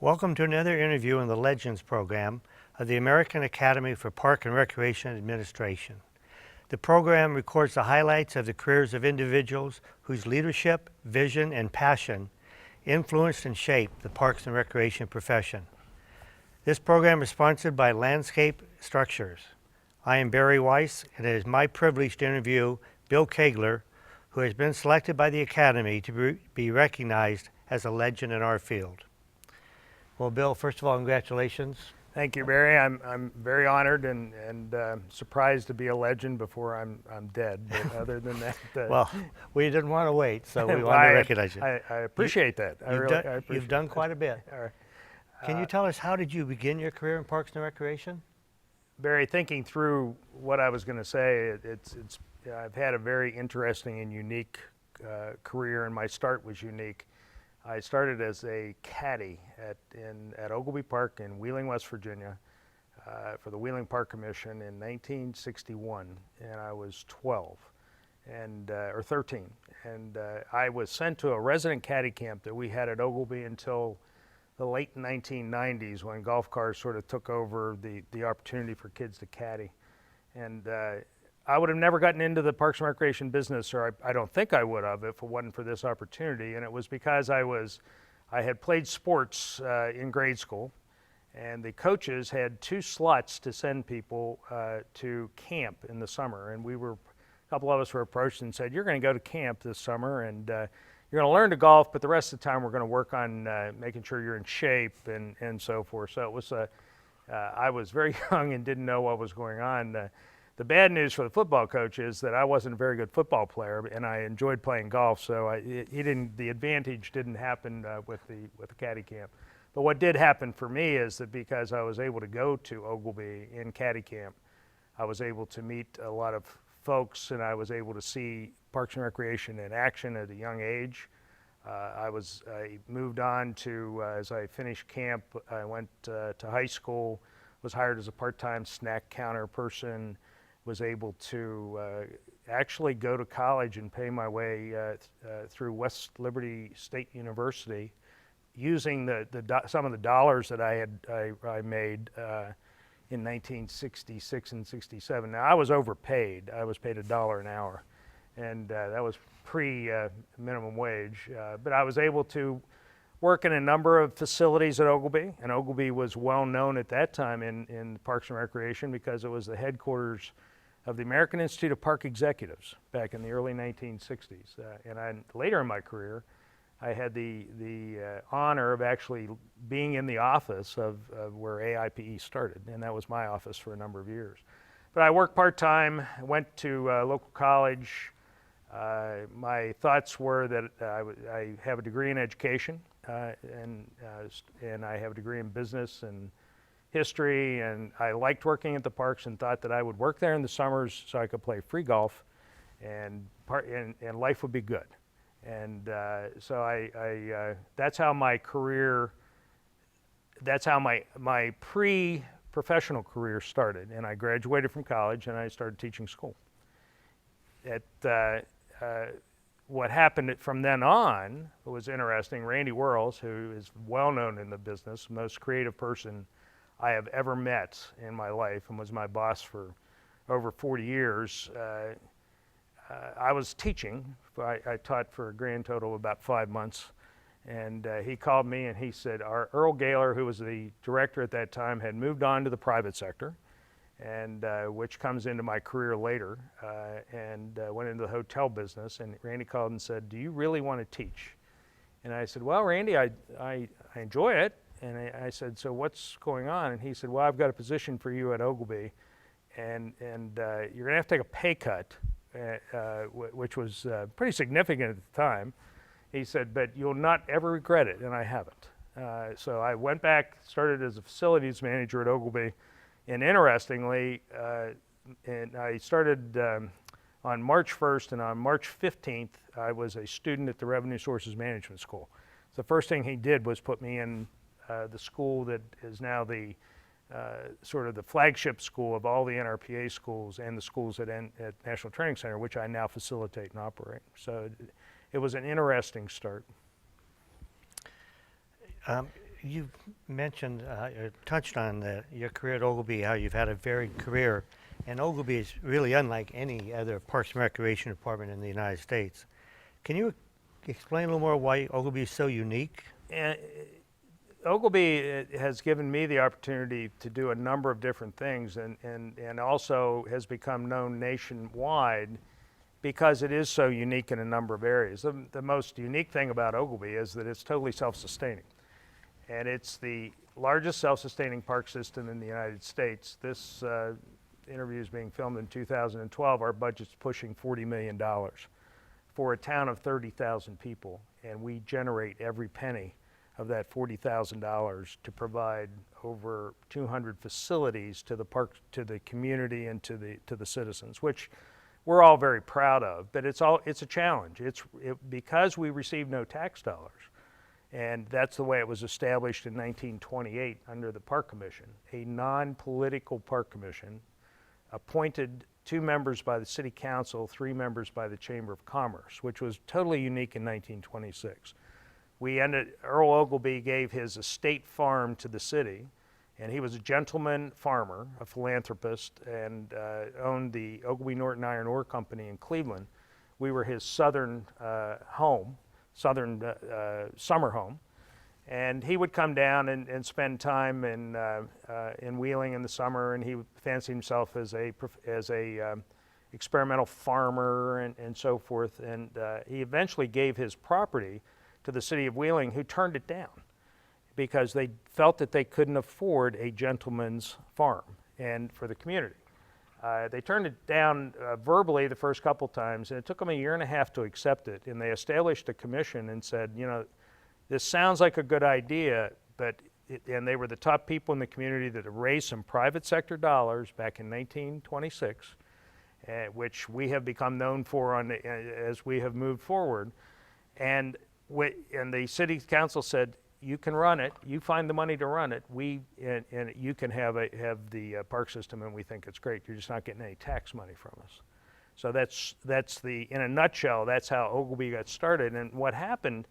Welcome to another interview in the Legends program of the American Academy for Park and Recreation Administration. The program records the highlights of the careers of individuals whose leadership, vision, and passion influenced and shaped the parks and recreation profession. This program is sponsored by Landscape Structures. I am Barry Weiss, and it is my privilege to interview Bill Koegler, who has been selected by the Academy to be recognized as a legend in our field. Well, Bill, first of all, congratulations. Thank you, Barry. I'm very honored and surprised to be a legend before I'm dead. But other than that, well, we didn't want to wait, so we wanted to recognize you. I appreciate that. You've done quite a bit. Can you tell us, how did you begin your career in Parks and Recreation? Barry, thinking through what I was going to say, I've had a very interesting and unique career, and my start was unique. I started as a caddy at Ogilvie Park in Wheeling, West Virginia, for the Wheeling Park Commission in 1961, and I was 12 or 13, and I was sent to a resident caddy camp that we had at Ogilvie until the late 1990s, when golf cars sort of took over the opportunity for kids to caddy. And I would have never gotten into the Parks and Recreation business, or I don't think I would have, if it wasn't for this opportunity. And it was because I had played sports in grade school, and the coaches had 2 slots to send people to camp in the summer. And a couple of us were approached and said, "You're going to go to camp this summer, and you're going to learn to golf, but the rest of the time we're going to work on making sure you're in shape and so forth." So it was I was very young and didn't know what was going on. The bad news for the football coach is that I wasn't a very good football player, and I enjoyed playing golf. So the advantage didn't happen with the caddy camp. But what did happen for me is that because I was able to go to Ogilvie in caddy camp, I was able to meet a lot of folks, and I was able to see Parks and Recreation in action at a young age. I moved on to, as I finished camp, I went to high school, was hired as a part-time snack counter person, was able to actually go to college and pay my way through West Liberty State University using some of the dollars that I made in 1966 and 67. Now, I was overpaid. I was paid $1 an hour, and that was pre-minimum wage. But I was able to work in a number of facilities at Ogilvie, and Ogilvie was well known at that time in Parks and Recreation because it was the headquarters of the American Institute of Park Executives back in the early 1960s. Later in my career, I had the honor of actually being in the office of where AIPE started, and that was my office for a number of years. But I worked part-time, went to local college. My thoughts were that I have a degree in education, and I have a degree in business and history, and I liked working at the parks and thought that I would work there in the summers so I could play free golf, and life would be good. And so that's how my career, that's how my pre-professional career started. And I graduated from college and I started teaching school. What happened from then on was interesting. Randy Whirls, who is well known in the business, most creative person I have ever met in my life, and was my boss for over 40 years. I was teaching. I taught for a grand total of about 5 months, and he called me and he said, Earl Gaylor, who was the director at that time, had moved on to the private sector, and which comes into my career later, and went into the hotel business. And Randy called and said, "Do you really want to teach?" And I said, "Well, Randy, I enjoy it." And I said, "So what's going on?" And he said, "Well, I've got a position for you at Ogilvie, and you're going to have to take a pay cut," which was pretty significant at the time. He said, "But you'll not ever regret it," and I haven't. So I went back, started as a facilities manager at Ogilvie, and interestingly, I started on March 1st, and on March 15th, I was a student at the Revenue Sources Management School. So the first thing he did was put me in the school that is now the sort of the flagship school of all the NRPA schools and the schools at National Training Center, which I now facilitate and operate. So it was an interesting start. You mentioned, or touched on your career at Ogilvy, how you've had a varied career, and Ogilvy is really unlike any other Parks and Recreation department in the United States. Can you explain a little more why Ogilvy is so unique? And Ogilvy has given me the opportunity to do a number of different things, and also has become known nationwide because it is so unique in a number of areas. The most unique thing about Ogilvy is that it's totally self-sustaining. And it's the largest self-sustaining park system in the United States. This interview is being filmed in 2012. Our budget's pushing $40 million for a town of 30,000 people. And we generate every penny of that $40,000 to provide over 200 facilities to the park, to the community, and to the citizens, which we're all very proud of. But it's a challenge. Because we receive no tax dollars. And that's the way it was established in 1928 under the Park Commission, a non-political park commission appointed 2 members by the City Council, 3 members by the Chamber of Commerce, which was totally unique in 1926. Earl Ogilvy gave his estate farm to the city, and he was a gentleman farmer, a philanthropist, and owned the Ogilvy Norton Iron Ore Company in Cleveland. We were his southern summer home, and he would come down and spend time in Wheeling in the summer, and he would fancy himself as a experimental farmer and so forth, and he eventually gave his property to the city of Wheeling, who turned it down because they felt that they couldn't afford a gentleman's farm and for the community. They turned it down verbally the first couple times, and it took them 1.5 years to accept it. And they established a commission and said, you know, this sounds like a good idea, and they were the top people in the community that have raised some private sector dollars back in 1926, which we have become known for as we have moved forward. And the city council said, you can run it. You find the money to run it. And you can have the park system, and we think it's great. You're just not getting any tax money from us. So that's in a nutshell. That's how Ogilvy got started. And what happened,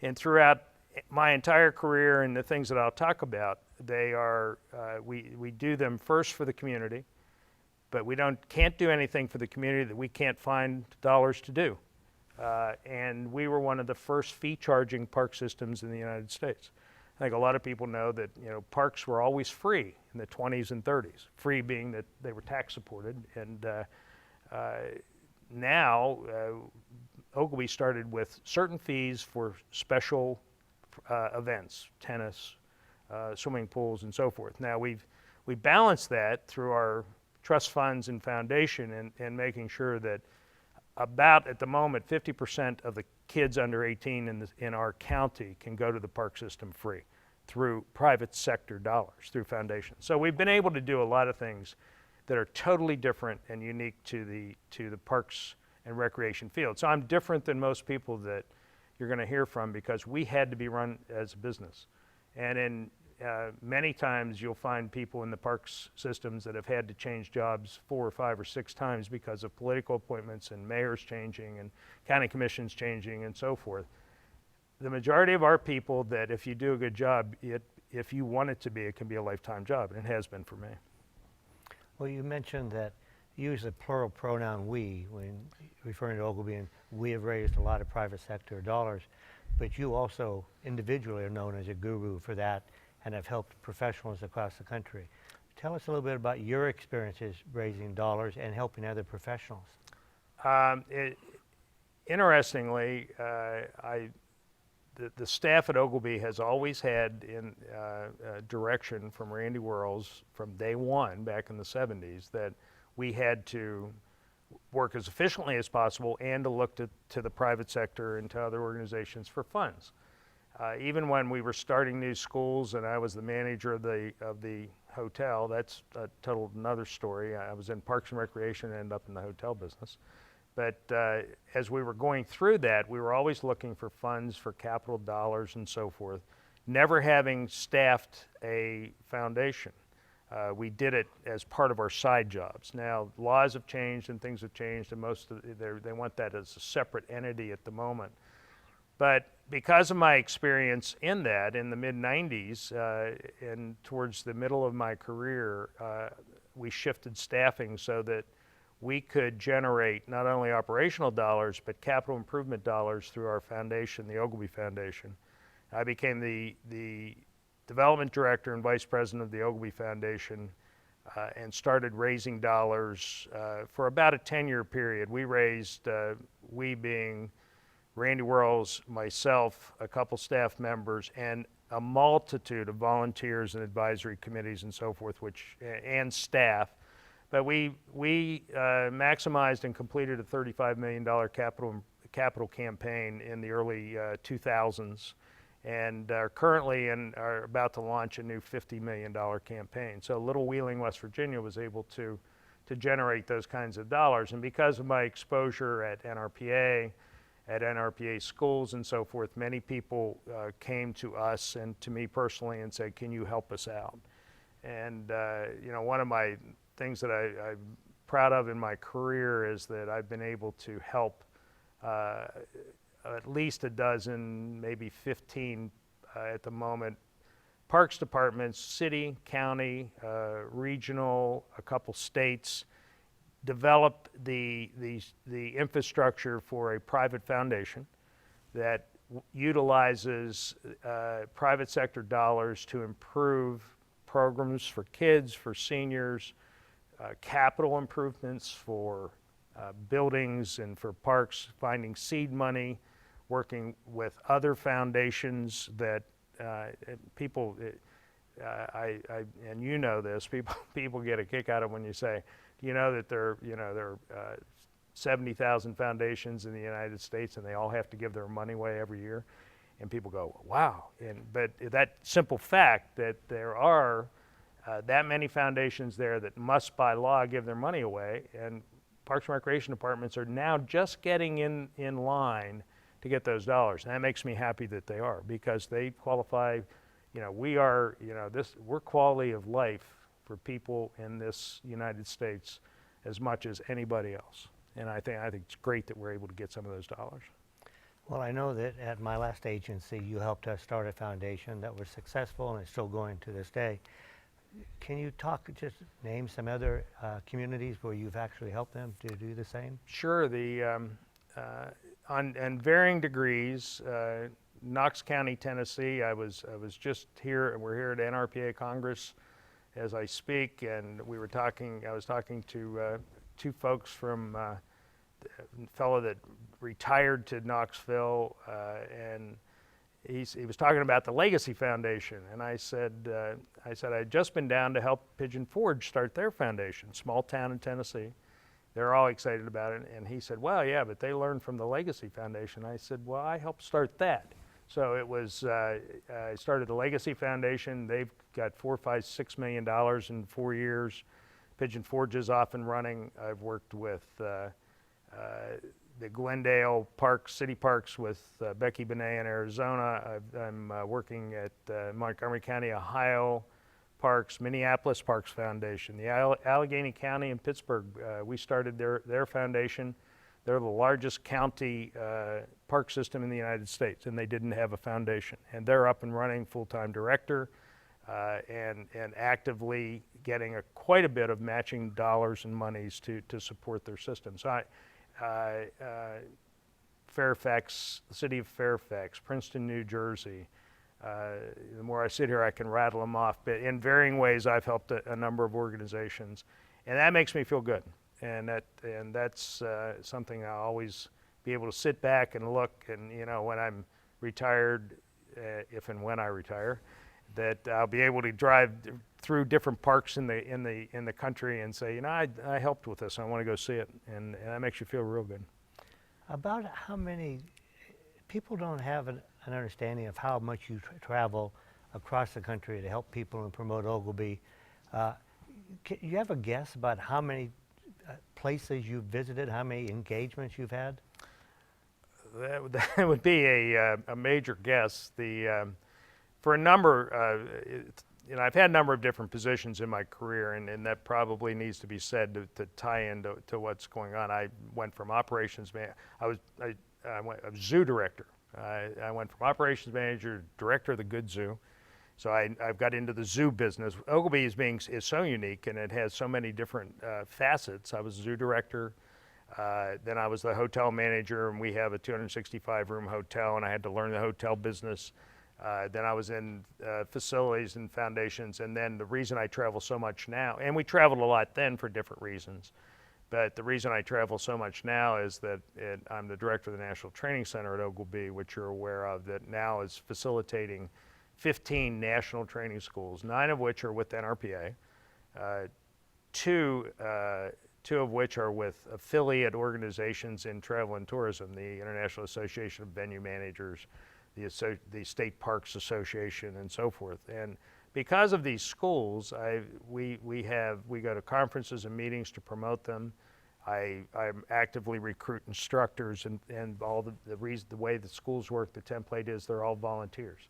and throughout my entire career and the things that I'll talk about, they are we do them first for the community, but we can't do anything for the community that we can't find dollars to do. And we were one of the first fee-charging park systems in the United States. I think a lot of people know that parks were always free in the 20s and 30s. Free being that they were tax supported, and now Ogilvy started with certain fees for special events, tennis, swimming pools, and so forth. Now we balance that through our trust funds and foundation, and making sure that about, at the moment, 50% of the kids under 18 in our county can go to the park system free through private sector dollars, through foundations. So we've been able to do a lot of things that are totally different and unique to the parks and recreation field. So I'm different than most people that you're going to hear from, because we had to be run as a business. And many times you'll find people in the parks systems that have had to change jobs 4 or 5 or 6 times because of political appointments and mayors changing and county commissions changing and so forth. The majority of our people, that if you do a good job, if you want it to be, it can be a lifetime job, and it has been for me. Well, you mentioned that you use the plural pronoun we when referring to Ogilvy, and we have raised a lot of private sector dollars, but you also individually are known as a guru for that, and have helped professionals across the country. Tell us a little bit about your experiences raising dollars and helping other professionals. Interestingly, the staff at Ogilvy has always had direction from Randy Wuerls from day one back in the 70s that we had to work as efficiently as possible and to look to the private sector and to other organizations for funds. Even when we were starting new schools and I was the manager of the hotel, that's a total another story. I was in Parks and Recreation and ended up in the hotel business. But as we were going through that, we were always looking for funds for capital dollars and so forth, never having staffed a foundation. We did it as part of our side jobs. Now, laws have changed and things have changed, and they want that as a separate entity at the moment. But because of my experience in that in the mid-90s and towards the middle of my career, we shifted staffing so that we could generate not only operational dollars but capital improvement dollars through our foundation, the Ogilvy Foundation. I became the development director and vice president of the Ogilvy Foundation and started raising dollars for about a 10-year period. We raised, we being Randy Whirls, myself, a couple staff members, and a multitude of volunteers and advisory committees and so forth, and staff. But we maximized and completed a $35 million capital campaign in the early 2000s, and are currently are about to launch a new $50 million campaign. So Little Wheeling, West Virginia was able to generate those kinds of dollars. And because of my exposure at NRPA schools and so forth, many people came to us and to me personally and said, can you help us out? And one of my things that I'm proud of in my career is that I've been able to help at least a dozen, maybe 15 at the moment, parks departments, city, county, regional, a couple states, develop the infrastructure for a private foundation that utilizes private sector dollars to improve programs for kids, for seniors, capital improvements for buildings and for parks, finding seed money, working with other foundations that people, and you know this, people get a kick out of when you say, do you know that there are 70,000 foundations in the United States and they all have to give their money away every year? And people go, wow. But that simple fact that there are that many foundations there that must by law give their money away, and Parks and Recreation departments are now just getting in line to get those dollars. And that makes me happy that they are, because they qualify, we're quality of life for people in this United States as much as anybody else. And I think it's great that we're able to get some of those dollars. Well, I know that at my last agency, you helped us start a foundation that was successful and is still going to this day. Can you just name some other communities where you've actually helped them to do the same? Sure. On varying degrees, Knox County, Tennessee, I was just here, and we're here at NRPA Congress as I speak, and I was talking to two folks from a fellow that retired to Knoxville, and he was talking about the Legacy Foundation, and I said I'd just been down to help Pigeon Forge start their foundation, small town in Tennessee. They're all excited about it, and he said, well, yeah, but they learned from the Legacy Foundation. I said, well, I helped start that. So it was, I started the Legacy Foundation. They've got $4, $5, $6 million in 4 years. Pigeon Forge is off and running. I've worked with the Glendale Parks, City Parks with Becky Benet in Arizona. I'm working at Montgomery County, Ohio Parks, Minneapolis Parks Foundation. The Allegheny County in Pittsburgh, we started their foundation. They're the largest county park system in the United States, and they didn't have a foundation. And they're up and running, full-time director, and actively getting quite a bit of matching dollars and monies to support their system. So Fairfax, the city of Fairfax, Princeton, New Jersey. The more I sit here, I can rattle them off. But in varying ways, I've helped a number of organizations, and that makes me feel good. And that's something I'll always be able to sit back and look. And when I'm retired, if and when I retire, that I'll be able to drive through different parks in the country and say, I helped with this. I want to go see it, and that makes you feel real good. About how many people don't have an understanding of how much you travel across the country to help people and promote Ogilvy. You have a guess about how many places you've visited, how many engagements you've had? That would be a major guess. For a number, I've had a number of different positions in my career, and that probably needs to be said to tie into what's going on. I went from operations man. I was zoo director I went from operations manager to director of the Good Zoo. So I've got into the zoo business. Ogilvy is so unique, and it has so many different facets. I was zoo director. Then I was the hotel manager, and we have a 265-room hotel, and I had to learn the hotel business. Then I was in facilities and foundations, and then the reason I travel so much now, and we traveled a lot then for different reasons, but the reason I travel so much now is that I'm the director of the National Training Center at Ogilvy, which you're aware of, that now is facilitating 15 national training schools, 9 of which are with NRPA, two of which are with affiliate organizations in travel and tourism, the International Association of Venue Managers, the State Parks Association, and so forth. And because of these schools, we go to conferences and meetings to promote them. I actively recruit instructors, and all the way the schools work, the template is they're all volunteers.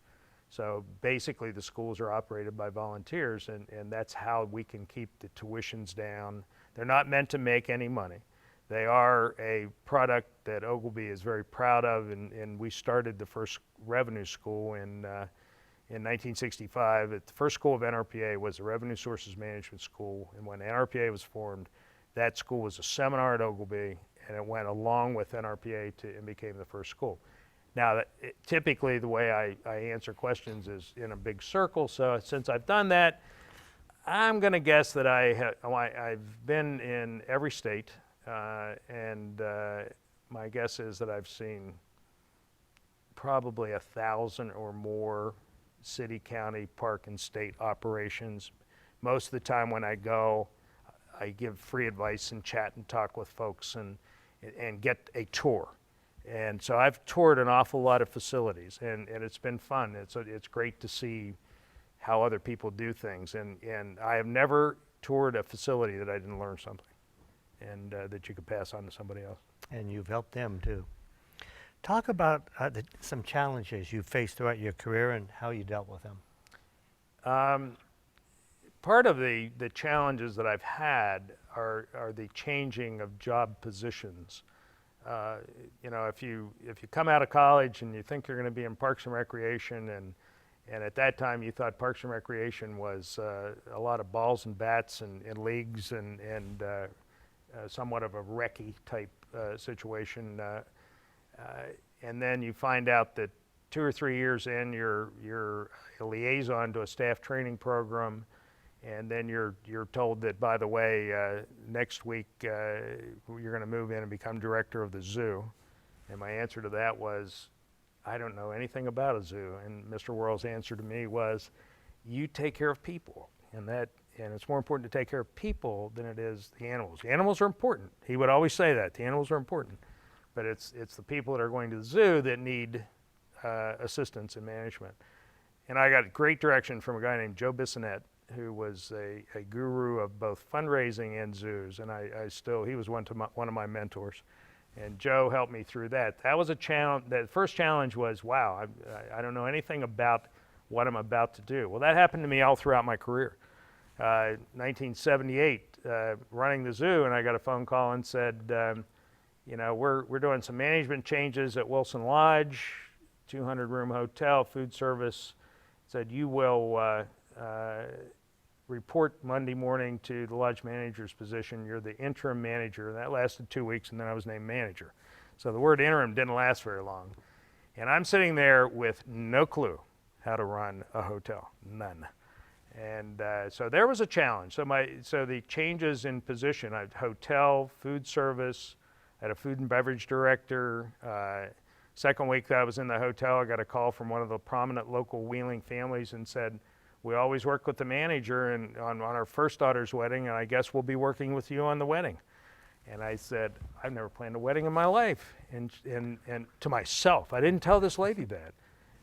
So basically the schools are operated by volunteers, and that's how we can keep the tuitions down. They're not meant to make any money. They are a product that Ogilvy is very proud of, and we started the first revenue school in 1965. The first school of NRPA was the Revenue Sources Management School, and when NRPA was formed, that school was a seminar at Ogilvy, and it went along with NRPA and became the first school. Now, typically the way I answer questions is in a big circle, so since I've done that, I'm going to guess that I've been in every state, and my guess is that I've seen probably 1,000 or more city, county, park, and state operations. Most of the time when I go, I give free advice and chat and talk with folks and get a tour. And so I've toured an awful lot of facilities, and it's been fun. It's great to see how other people do things. And I have never toured a facility that I didn't learn something, and that you could pass on to somebody else. And you've helped them too. Talk about some challenges you faced throughout your career and how you dealt with them. Part of the challenges that I've had are the changing of job positions. You know, if you come out of college and you think you're going to be in Parks and Recreation, and at that time you thought Parks and Recreation was a lot of balls and bats and leagues and somewhat of a recce type situation, and then you find out that 2 or 3 years in, you're a liaison to a staff training program. And then you're told that, by the way, next week you're going to move in and become director of the zoo. And my answer to that was, I don't know anything about a zoo. And Mr. Worrell's answer to me was, you take care of people. And it's more important to take care of people than it is the animals. The animals are important. He would always say that. The animals are important. But it's the people that are going to the zoo that need assistance and management. And I got great direction from a guy named Joe Bissonette, who was a guru of both fundraising and zoos, and he was one of my mentors, and Joe helped me through that. That was a challenge. The first challenge was, wow, I don't know anything about what I'm about to do. Well, that happened to me all throughout my career. 1978, running the zoo, and I got a phone call and said, you know, we're doing some management changes at Wilson Lodge, 200-room hotel, food service. Said, you will report Monday morning to the lodge manager's position. You're the interim manager. And that lasted 2 weeks, and then I was named manager. So the word interim didn't last very long. And I'm sitting there with no clue how to run a hotel, none. And so there was a challenge. So the changes in position, I had hotel, food service, I had a food and beverage director. Second week that I was in the hotel, I got a call from one of the prominent local Wheeling families and said, we always work with the manager and on our first daughter's wedding, and I guess we'll be working with you on the wedding. And I said, I've never planned a wedding in my life. And to myself, I didn't tell this lady that.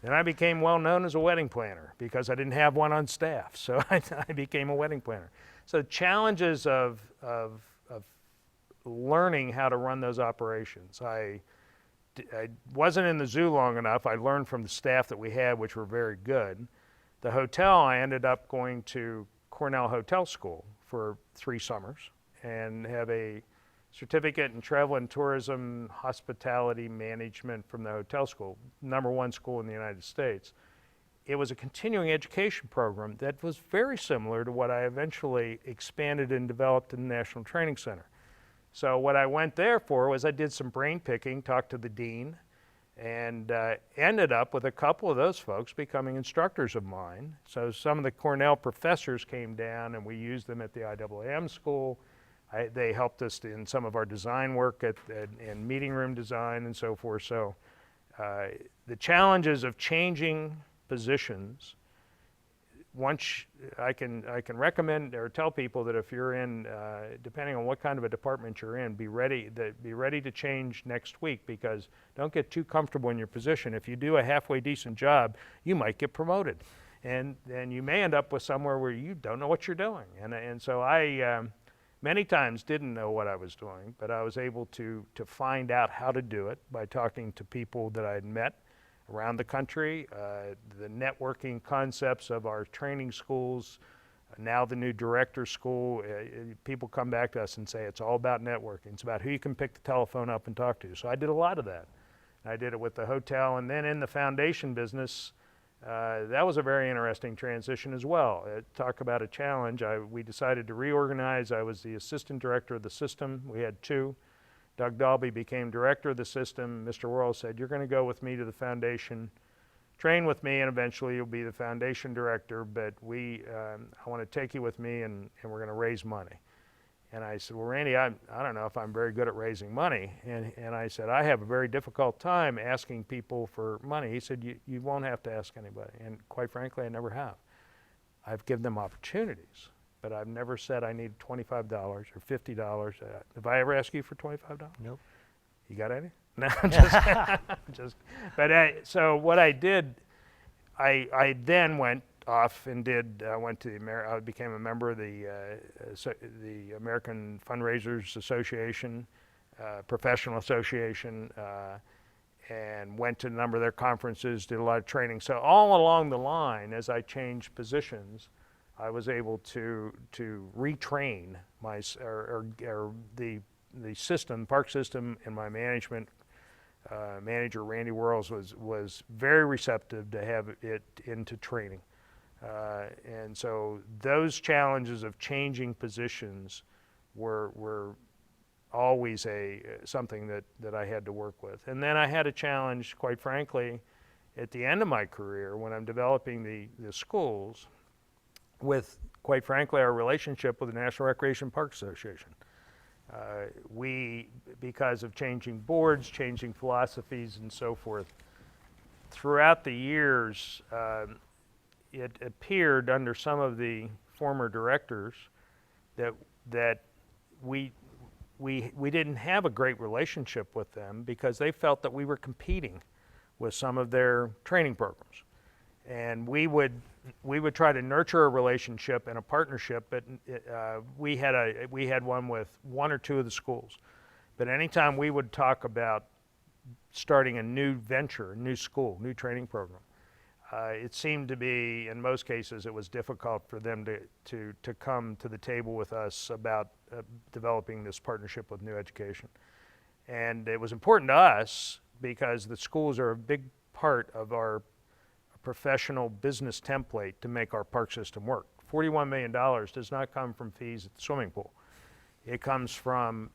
Then I became well known as a wedding planner because I didn't have one on staff. So I became a wedding planner. So challenges of learning how to run those operations. I wasn't in the zoo long enough. I learned from the staff that we had, which were very good. The hotel, I ended up going to Cornell Hotel School for 3 summers and have a certificate in travel and tourism, hospitality management from the hotel school, #1 school in the United States. It was a continuing education program that was very similar to what I eventually expanded and developed in the National Training Center. So what I went there for was I did some brain picking, talked to the dean, and ended up with a couple of those folks becoming instructors of mine. So some of the Cornell professors came down and we used them at the IAAM school. They helped us in some of our design work and meeting room design and so forth. So the challenges of changing positions, once I can recommend or tell people that if you're in, depending on what kind of a department you're in, be ready to change next week, because don't get too comfortable in your position. If you do a halfway decent job, you might get promoted, and you may end up with somewhere where you don't know what you're doing. And so I many times didn't know what I was doing, but I was able to find out how to do it by talking to people that I had met around the country, the networking concepts of our training schools, now the new director school. People come back to us and say it's all about networking. It's about who you can pick the telephone up and talk to. So I did a lot of that. I did it with the hotel, and then in the foundation business, that was a very interesting transition as well. Talk about a challenge. We decided to reorganize. I was the assistant director of the system. We had two. Doug Dalby became director of the system. Mr. Worrell said, "You're going to go with me to the foundation, train with me, and eventually you'll be the foundation director, but I want to take you with me, and we're going to raise money." And I said, "Well, Randy, I don't know if I'm very good at raising money." And I said, "I have a very difficult time asking people for money." He said, you won't have to ask anybody. And quite frankly, I never have. I've given them opportunities, but I've never said I need $25 or $50. Have I ever asked you for $25? Nope. You got any? No, just. But so what I did, I then went off and went to I became a member of the American Fundraisers Association, professional association, and went to a number of their conferences, did a lot of training. So all along the line, as I changed positions, I was able to retrain the system, park system, and my management manager, Randy Worrells, was very receptive to have it into training. And so those challenges of changing positions were always something that I had to work with. And then I had a challenge, quite frankly, at the end of my career when I'm developing the schools with, quite frankly, our relationship with the National Recreation Park Association. Because of changing boards, changing philosophies, and so forth, throughout the years, it appeared under some of the former directors that we didn't have a great relationship with them because they felt that we were competing with some of their training programs. And we would try to nurture a relationship and a partnership, but we had one with one or two of the schools. But anytime we would talk about starting a new venture, a new school, new training program, it seemed to be, in most cases, it was difficult for them to come to the table with us about developing this partnership with New Education. And it was important to us because the schools are a big part of our professional business template to make our park system work. $41 million does not come from fees at the swimming pool. It comes from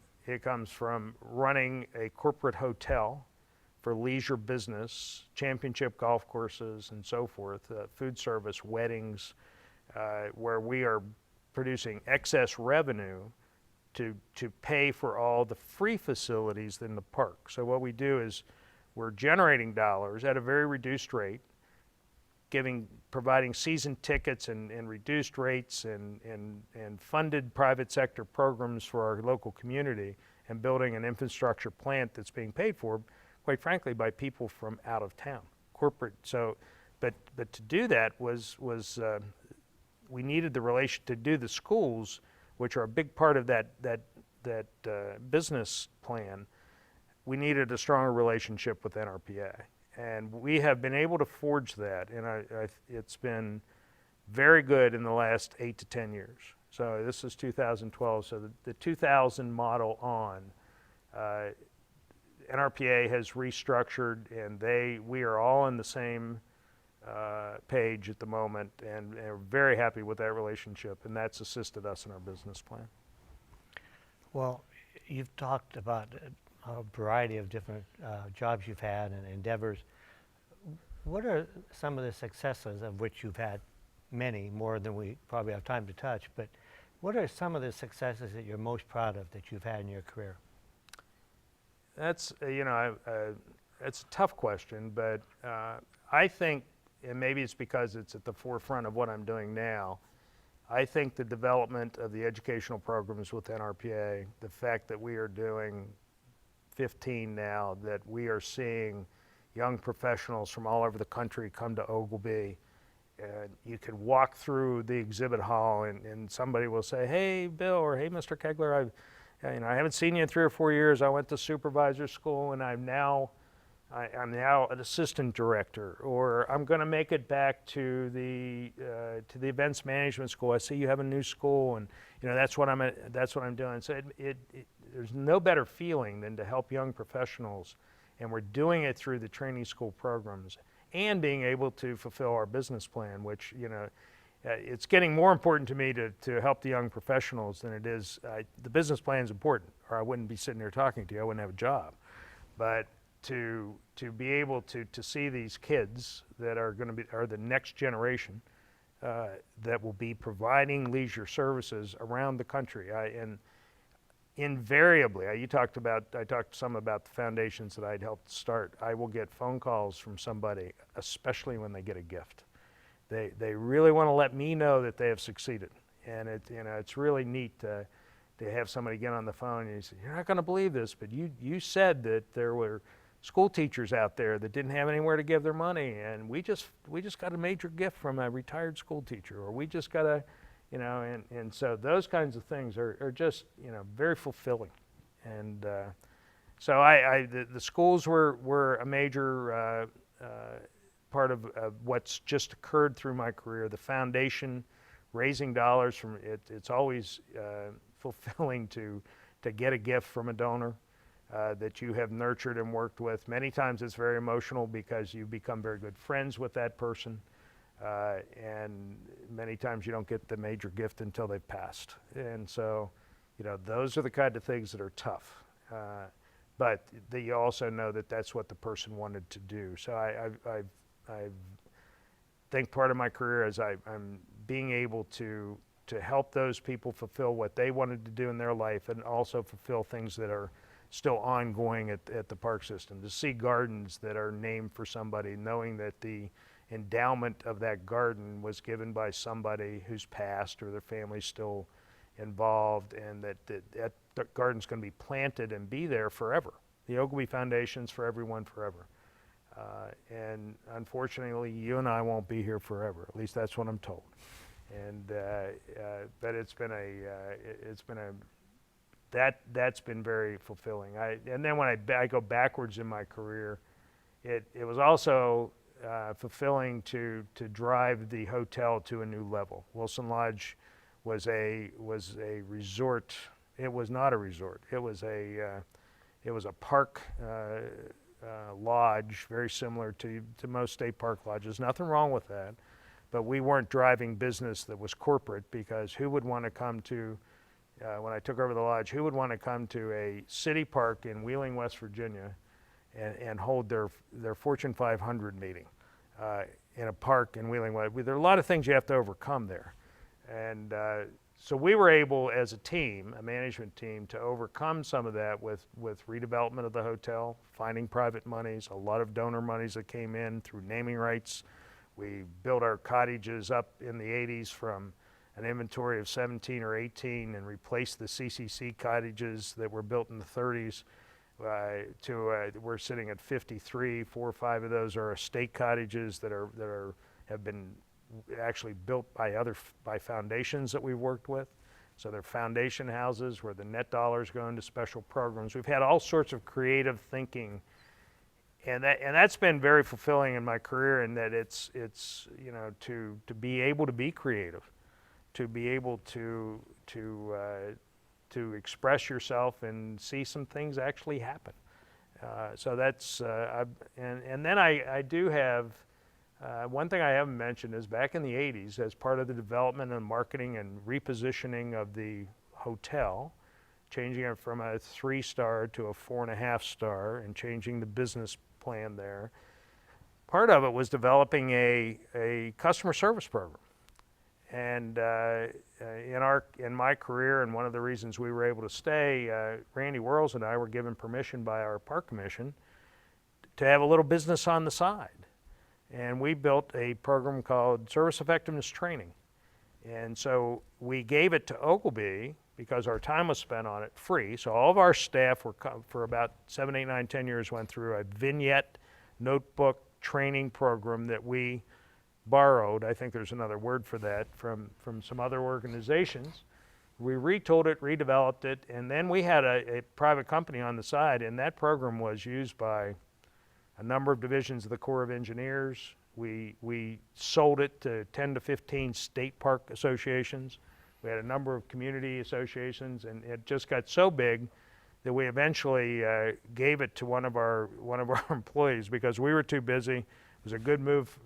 running a corporate hotel for leisure business, championship golf courses, and so forth, food service, weddings, where we are producing excess revenue to pay for all the free facilities in the park. So what we do is we're generating dollars at a very reduced rate, providing season tickets and reduced rates and funded private sector programs for our local community, and building an infrastructure plant that's being paid for, quite frankly, by people from out of town, corporate. So, but to do that was we needed the relation to do the schools, which are a big part of that business plan. We needed a stronger relationship with NRPA. And we have been able to forge that, and it's been very good in the last 8 to 10 years. So this is 2012. So the 2000 model on, NRPA has restructured, and we are all on the same page at the moment, and we're very happy with that relationship, and that's assisted us in our business plan. Well, you've talked about a variety of different jobs you've had and endeavors. What are some of the successes, of which you've had many, more than we probably have time to touch, but what are some of the successes that you're most proud of that you've had in your career? That's, it's a tough question, but I think, and maybe it's because it's at the forefront of what I'm doing now, I think the development of the educational programs with NRPA, the fact that we are doing 15 now, that we are seeing young professionals from all over the country come to Ogilvy, and you can walk through the exhibit hall and somebody will say, "Hey, Bill," or "Hey, Mr. Koegler, I haven't seen you in 3 or 4 years. I went to supervisor school, and I'm now an assistant director," or "I'm going to make it back to the events management school. I see you have a new school, and that's what I'm doing." So there's no better feeling than to help young professionals, and we're doing it through the training school programs and being able to fulfill our business plan, which it's getting more important to me to help the young professionals than it is. The business plan is important, or I wouldn't be sitting here talking to you. I wouldn't have a job. But to be able to see these kids that are the next generation that will be providing leisure services around the country, and invariably, I talked some about the foundations that I'd helped start. I will get phone calls from somebody, especially when they get a gift. They really want to let me know that they have succeeded, and it's really neat to have somebody get on the phone and you say, "You're not going to believe this, but you said that there were school teachers out there that didn't have anywhere to give their money, and we just got a major gift from a retired school teacher, or we just got a," and so those kinds of things are just very fulfilling, and so the schools were a major part of what's just occurred through my career. The foundation, raising dollars from it, it's always fulfilling to get a gift from a donor that you have nurtured and worked with. Many times it's very emotional because you become very good friends with that person, and many times you don't get the major gift until they've passed. And so, those are the kind of things that are tough. But you also know that that's what the person wanted to do. So I think part of my career is I'm being able to help those people fulfill what they wanted to do in their life, and also fulfill things that are still ongoing at the park system. To see gardens that are named for somebody, knowing that the endowment of that garden was given by somebody who's passed or their family's still involved, and that garden's going to be planted and be there forever. The Ogilvy Foundation's for everyone forever. And unfortunately, you and I won't be here forever. At least that's what I'm told. And but that's been very fulfilling. And then when I go backwards in my career, it was also fulfilling to drive the hotel to a new level. Wilson Lodge was a resort. It was not a resort. It was a park lodge, very similar to most state park lodges. Nothing wrong with that, but we weren't driving business that was corporate, because who would want to come to, when I took over the lodge, who would want to come to a city park in Wheeling, West Virginia, and hold their Fortune 500 meeting in a park in Wheeling? There are a lot of things you have to overcome there, and so we were able, as a team, a management team, to overcome some of that with redevelopment of the hotel, finding private monies, a lot of donor monies that came in through naming rights. We built our cottages up in the 80s from an inventory of 17 or 18, and replaced the CCC cottages that were built in the 30s we're sitting at 53. 4 or 5 of those are estate cottages that have been actually built by foundations that we've worked with. So they're foundation houses where the net dollars go into special programs. We've had all sorts of creative thinking, and that's been very fulfilling in my career, in that it's to be able to be creative, to be able to express yourself and see some things actually happen. So that's and then I do have one thing I haven't mentioned is back in the 80s, as part of the development and marketing and repositioning of the hotel, changing it from a 3-star to a 4.5-star and changing the business plan there. Part of it was developing a customer service program. And in my career, and one of the reasons we were able to stay, Randy Whirls and I were given permission by our park commission to have a little business on the side. And we built a program called Service Effectiveness Training. And so we gave it to Ogilvy because our time was spent on it free. So all of our staff were for about 7, 8, 9, 10 years went through a vignette notebook training program that we borrowed, I think there's another word for that, from some other organizations. We retooled it, redeveloped it, and then we had a private company on the side, and that program was used by a number of divisions of the Corps of Engineers. We sold it to 10 to 15 state park associations. We had a number of community associations, and it just got so big that we eventually gave it to one of our employees because we were too busy. It was a good move.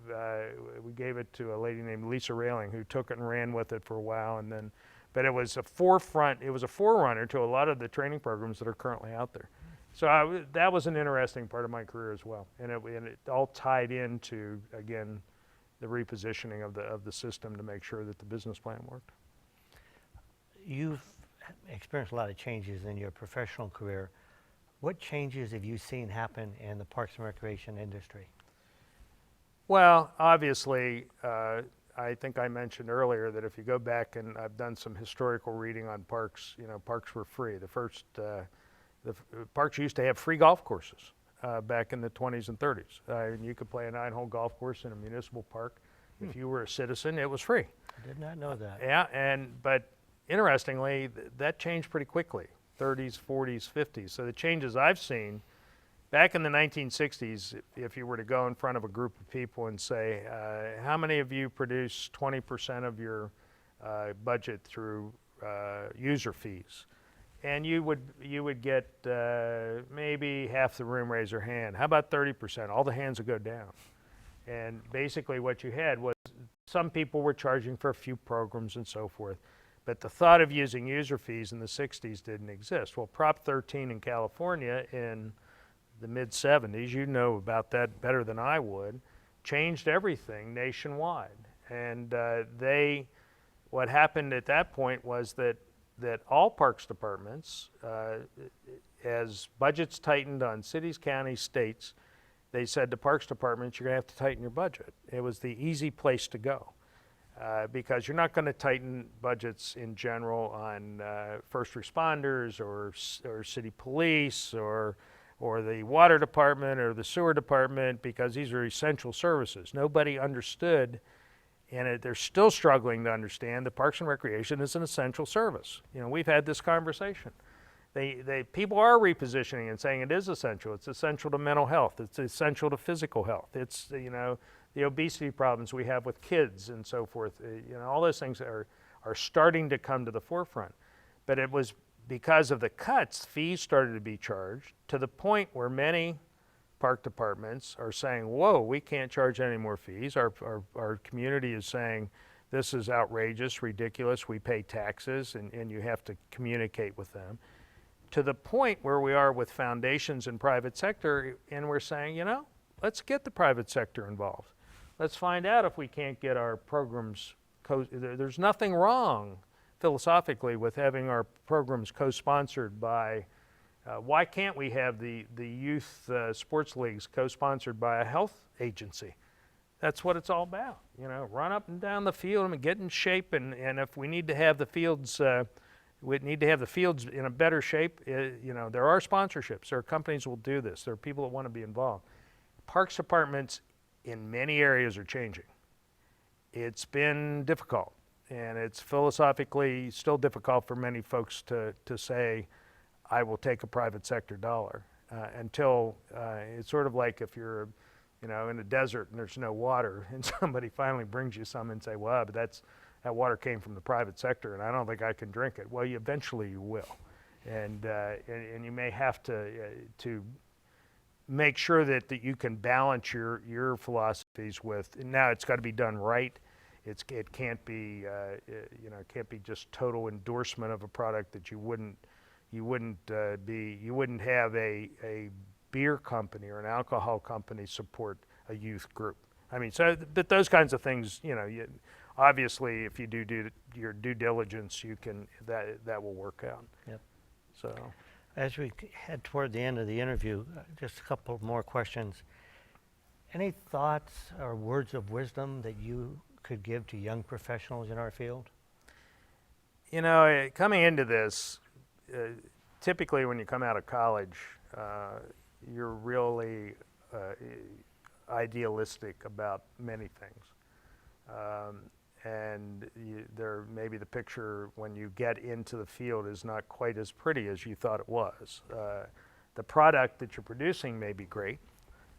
We gave it to a lady named Lisa Railing, who took it and ran with it for a while, and then, but it was a forerunner to a lot of the training programs that are currently out there. So that was an interesting part of my career as well, and it all tied into, again, the repositioning of the system to make sure that the business plan worked. You've experienced a lot of changes in your professional career. What changes have you seen happen in the parks and recreation industry? Well, obviously, I think I mentioned earlier that if you go back, and I've done some historical reading on parks, parks were free. The first, the parks used to have free golf courses back in the 20s and 30s. And you could play a 9-hole golf course in a municipal park. If you were a citizen, it was free. I did not know that. Yeah, but interestingly, that changed pretty quickly, 30s, 40s, 50s. So the changes I've seen, back in the 1960s, if you were to go in front of a group of people and say, how many of you produce 20% of your budget through user fees? And you would get maybe half the room raise their hand. How about 30%? All the hands would go down. And basically what you had was some people were charging for a few programs and so forth. But the thought of using user fees in the 60s didn't exist. Well, Prop 13 in California in the mid-70s, you know about that better than I would, changed everything nationwide. And what happened at that point was that all parks departments, as budgets tightened on cities, counties, states, they said to parks departments, you're going to have to tighten your budget. It was the easy place to go. Because you're not going to tighten budgets in general on first responders or city police or the water department or the sewer department, because these are essential services. Nobody understood, and they're still struggling to understand, that Parks and Recreation is an essential service. We've had this conversation. People are repositioning and saying it is essential. It's essential to mental health. It's essential to physical health. It's, the obesity problems we have with kids and so forth. All those things are starting to come to the forefront. But it was because of the cuts, fees started to be charged to the point where many park departments are saying, whoa, we can't charge any more fees. Our community is saying, this is outrageous, ridiculous. We pay taxes, and you have to communicate with them. To the point where we are with foundations and private sector, and we're saying, let's get the private sector involved. Let's find out if we can't get our programs, there's nothing wrong philosophically with having our programs co-sponsored by, why can't we have the youth sports leagues co-sponsored by a health agency? That's what it's all about. Run up and down the field and get in shape, and if we need to have the fields, we need to have the fields in a better shape. There are sponsorships. There are companies who will do this. There are people that want to be involved. Parks departments in many areas are changing. It's been difficult, and it's philosophically still difficult for many folks to say, I will take a private sector dollar, until it's sort of like if you're in a desert and there's no water, and somebody finally brings you some and say, well, but that water came from the private sector and I don't think I can drink it. Well, eventually you will. And you may have to make sure that you can balance your philosophies with, and now it's got to be done right. It can't be it can't be just total endorsement of a product that you wouldn't have a beer company or an alcohol company support a youth group. I mean, so but those kinds of things, obviously if you do your due diligence, you can that will work out. Yep. So as we head toward the end of the interview, just a couple more questions. Any thoughts or words of wisdom that you could give to young professionals in our field? Coming into this, typically when you come out of college, you're really idealistic about many things. And maybe the picture when you get into the field is not quite as pretty as you thought it was. The product that you're producing may be great,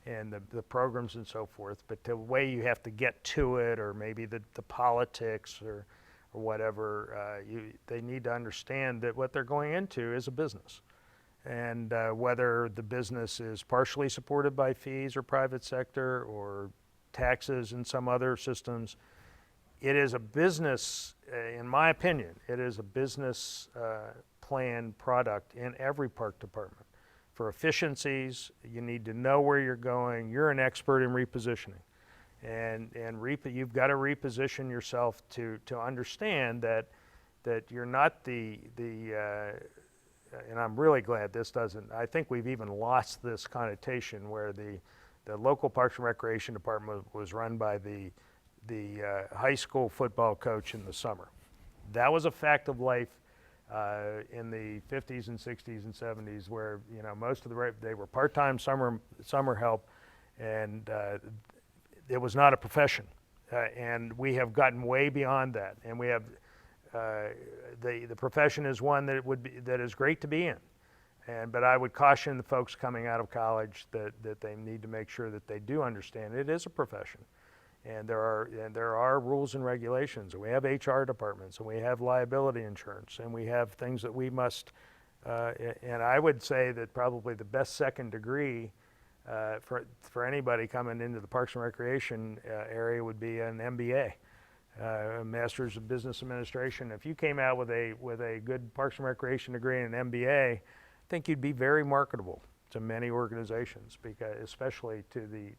and the programs and so forth, but the way you have to get to it, or maybe the politics or whatever, they need to understand that what they're going into is a business. And whether the business is partially supported by fees or private sector or taxes and some other systems, it is a business, in my opinion, it is a business plan product in every park department. For efficiencies, you need to know where you're going. You're an expert in repositioning. And you've got to reposition yourself to understand that you're not and I'm really glad this doesn't, I think we've even lost this connotation where the local Parks and Recreation Department was run by the high school football coach in the summer. That was a fact of life in the 50s and 60s and 70s, where most of they were part-time summer help, and it was not a profession. And we have gotten way beyond that, and we have the profession is one that is great to be in. But I would caution the folks coming out of college that they need to make sure that they do understand it is a profession. And there are rules and regulations, and we have HR departments, and we have liability insurance, and we have things that we must, and I would say that probably the best second degree for anybody coming into the Parks and Recreation area would be an MBA, a Master's of Business Administration. If you came out with a good Parks and Recreation degree and an MBA, I think you'd be very marketable to many organizations, because especially to the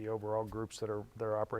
overall groups that are operating